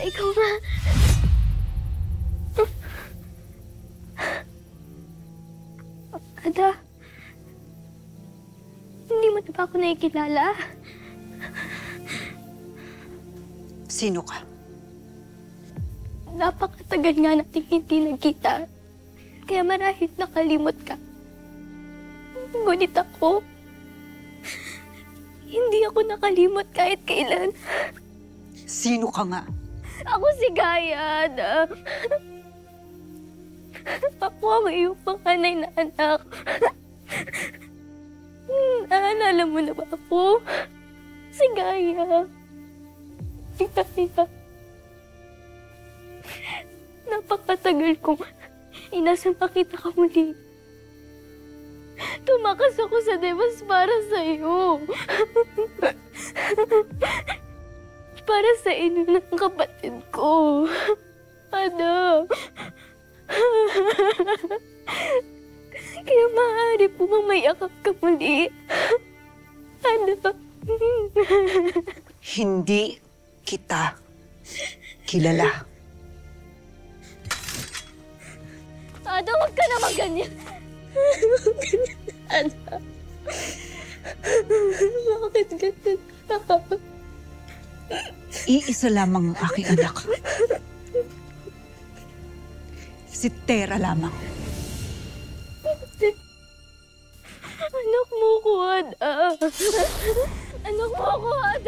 ikaw nga. Ada, hindi mo na ba ako nakikilala? Sino ka? Napakatagal nga natin hindi nagkita. Kaya marahil nakalimot ka. Ngunit ako, hindi ako nakalimot kahit kailan. Sino ka nga? Ako si Gaya, Ada. Ako ang iyong panganay na anak. Naalala mo na ba ako? Si Gaya. Si Gaya. Napakatagal kong inasang makita ka muli. Tumakas ako sa Devas para sa'yo. Para sa inyo ng kapatid ko. Ada. Kaya maaari po mamayakap ka muli. Ada. Hindi kita kilala. Ada, huwag ka naman ganyan. Ada. Bakit ganyan ka? Iisa lamang ang aking anak. Si Tera lamang. Anak mo ko, Ada. Anak mo ko, Ada.